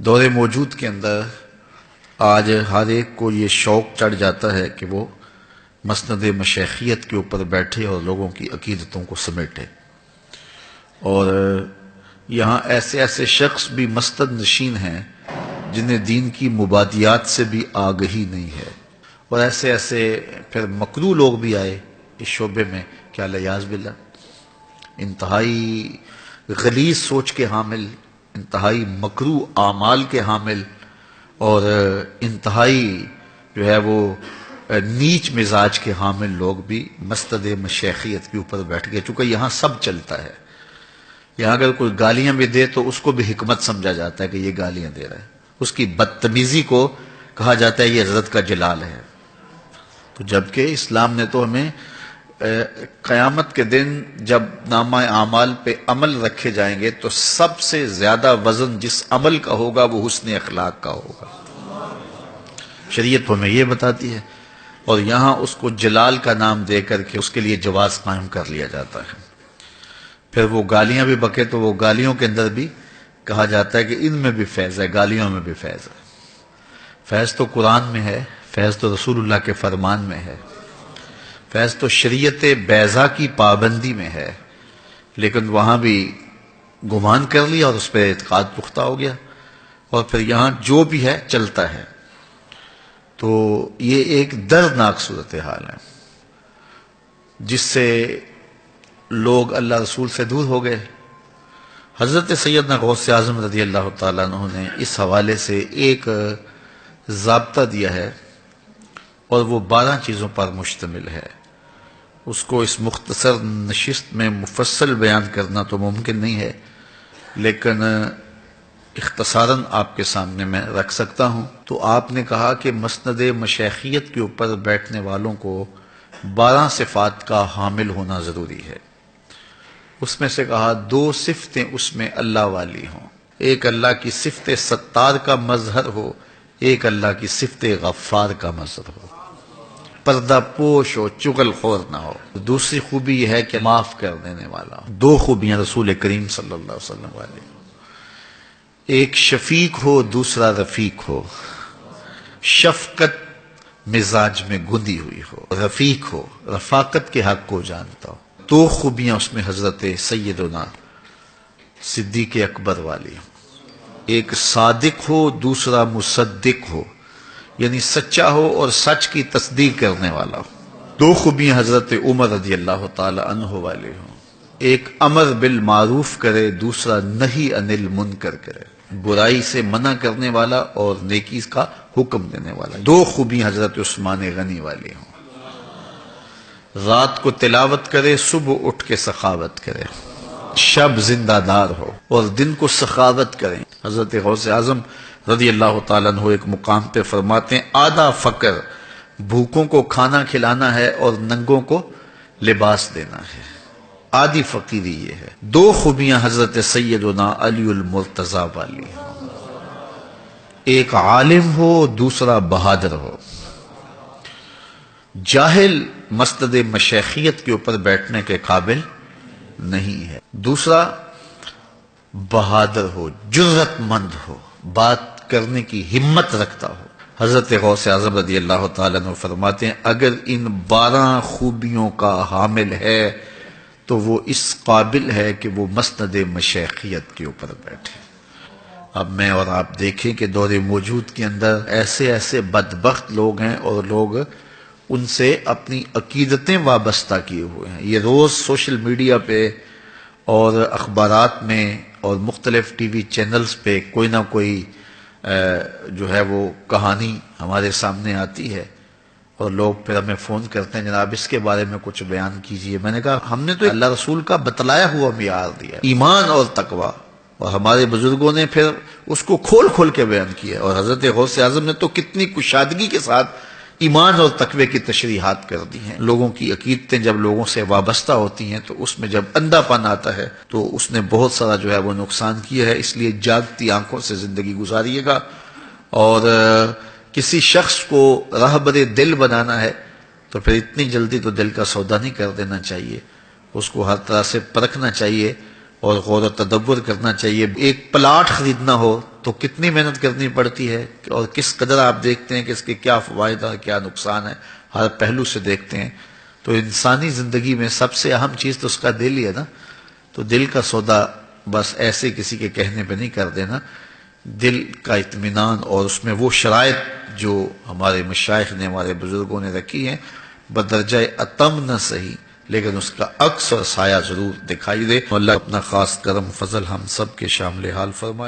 دور موجود کے اندر آج ہر ایک کو یہ شوق چڑھ جاتا ہے کہ وہ مسند مشیخیت کے اوپر بیٹھے اور لوگوں کی عقیدتوں کو سمیٹے، اور یہاں ایسے ایسے شخص بھی مسند نشین ہیں جنہیں دین کی مبادیات سے بھی آگہی نہیں ہے، اور ایسے ایسے پھر مکروہ لوگ بھی آئے اس شعبے میں، کیا لیاذ باللہ، انتہائی غلیظ سوچ کے حامل، انتہائی مکروہ اعمال کے حامل، اور انتہائی جو ہے وہ نیچ مزاج کے حامل لوگ بھی مسند مشیخیت کے اوپر بیٹھ گئے۔ چونکہ یہاں سب چلتا ہے، یہاں اگر کوئی گالیاں بھی دے تو اس کو بھی حکمت سمجھا جاتا ہے کہ یہ گالیاں دے رہا ہے، اس کی بدتمیزی کو کہا جاتا ہے یہ عزت کا جلال ہے۔ تو جبکہ اسلام نے تو ہمیں قیامت کے دن جب نامہ اعمال پہ عمل رکھے جائیں گے تو سب سے زیادہ وزن جس عمل کا ہوگا وہ حسن اخلاق کا ہوگا، شریعت ہمیں یہ بتاتی ہے، اور یہاں اس کو جلال کا نام دے کر کے اس کے لیے جواز قائم کر لیا جاتا ہے۔ پھر وہ گالیاں بھی بکے تو وہ گالیوں کے اندر بھی کہا جاتا ہے کہ ان میں بھی فیض ہے، گالیوں میں بھی فیض ہے۔ فیض تو قرآن میں ہے، فیض تو رسول اللہ کے فرمان میں ہے، فیض تو شریعت بیضا کی پابندی میں ہے، لیکن وہاں بھی گمان کر لیا اور اس پہ اعتقاد پختہ ہو گیا، اور پھر یہاں جو بھی ہے چلتا ہے۔ تو یہ ایک دردناک صورتحال ہے جس سے لوگ اللہ رسول سے دور ہو گئے۔ حضرت سیدنا غوث اعظم رضی اللہ تعالیٰ عنہ نے اس حوالے سے ایک ضابطہ دیا ہے، اور وہ 12 چیزوں پر مشتمل ہے۔ اس کو اس مختصر نشست میں مفصل بیان کرنا تو ممکن نہیں ہے، لیکن اختصاراً آپ کے سامنے میں رکھ سکتا ہوں۔ تو آپ نے کہا کہ مسند مشیخیت کے اوپر بیٹھنے والوں کو 12 صفات کا حامل ہونا ضروری ہے۔ اس میں سے کہا 2 صفتیں اس میں اللہ والی ہوں، ایک اللہ کی صفت ستار کا مظہر ہو، ایک اللہ کی صفت غفار کا مظہر ہو، پردہ پوش ہو، چغل خور نہ ہو۔ دوسری خوبی یہ ہے کہ معاف کر دینے والا ہو۔ 2 خوبیاں رسول کریم صلی اللہ علیہ وسلم والی، ایک شفیق ہو، دوسرا رفیق ہو، شفقت مزاج میں گندی ہوئی ہو، رفیق ہو، رفاقت کے حق کو جانتا ہو۔ 2 خوبیاں اس میں حضرت سیدنا صدیق اکبر والی ہوں، ایک صادق ہو، دوسرا مصدق ہو، یعنی سچا ہو اور سچ کی تصدیق کرنے والا ہو۔ 2 خوبیاں حضرت عمر رضی اللہ تعالی عنہ والے ہوں، ایک امر بالمعروف کرے، دوسرا نہی عن المنکر کرے، برائی سے منع کرنے والا اور نیکی کا حکم دینے والا۔ 2 خوبیاں حضرت عثمان غنی والی ہوں، رات کو تلاوت کرے، صبح اٹھ کے سخاوت کرے، شب زندہ دار ہو اور دن کو سخاوت کریں۔ حضرت غوث اعظم رضی اللہ تعالیٰ عنہ ایک مقام پہ فرماتے ہیں آدھا فقر بھوکوں کو کھانا کھلانا ہے اور ننگوں کو لباس دینا ہے، آدھی فقیری یہ ہے۔ 2 خوبیاں حضرت سیدنا علی المرتضی والی ہیں، ایک عالم ہو، دوسرا بہادر ہو۔ جاہل مسند مشیخیت کے اوپر بیٹھنے کے قابل نہیں ہے۔ دوسرا بہادر ہو، جرأت مند ہو، بات کرنے کی ہمت رکھتا ہو۔ حضرت غوث اعظم رضی اللہ تعالیٰ عنہ فرماتے ہیں اگر ان 12 خوبیوں کا حامل ہے تو وہ اس قابل ہے کہ وہ مسند مشیخیت کے اوپر بیٹھے۔ اب میں اور آپ دیکھیں کہ دور موجود کے اندر ایسے ایسے بدبخت لوگ ہیں، اور لوگ ان سے اپنی عقیدتیں وابستہ کیے ہوئے ہیں۔ یہ روز سوشل میڈیا پہ اور اخبارات میں اور مختلف ٹی وی چینلز پہ کوئی نہ کوئی جو ہے وہ کہانی ہمارے سامنے آتی ہے، اور لوگ پھر ہمیں فون کرتے ہیں جناب اس کے بارے میں کچھ بیان کیجئے۔ میں نے کہا ہم نے تو اللہ رسول کا بتلایا ہوا معیار دیا، ایمان اور تقوی، اور ہمارے بزرگوں نے پھر اس کو کھول کھول کے بیان کیا، اور حضرت غوث اعظم نے تو کتنی کشادگی کے ساتھ ایمان اور تقوی کی تشریحات کر دی ہیں۔ لوگوں کی عقیدتیں جب لوگوں سے وابستہ ہوتی ہیں تو اس میں جب اندھا پن آتا ہے تو اس نے بہت سارا جو ہے وہ نقصان کیا ہے۔ اس لیے جاگتی آنکھوں سے زندگی گزاریے گا، اور کسی شخص کو رہبر دل بنانا ہے تو پھر اتنی جلدی تو دل کا سودا نہیں کر دینا چاہیے، اس کو ہر طرح سے پرکھنا چاہیے اور غور و تدبر کرنا چاہیے۔ ایک پلاٹ خریدنا ہو تو کتنی محنت کرنی پڑتی ہے اور کس قدر آپ دیکھتے ہیں کہ اس کے کیا فوائد اور کیا نقصان ہے، ہر پہلو سے دیکھتے ہیں. تو انسانی زندگی میں سب سے اہم چیز تو اس کا دل ہی ہے نا. تو دل کا سودا بس ایسے کسی کے کہنے پہ نہیں کر دینا. دل کا اطمینان اور اس میں وہ شرائط جو ہمارے مشائخ نے، ہمارے بزرگوں نے رکھی ہیں، بدرجہ اتم نہ صحیح لیکن اس کا عکس اور سایہ ضرور دکھائی دے. اللہ اپنا خاص کرم فضل ہم سب کے شامل حال فرمائے.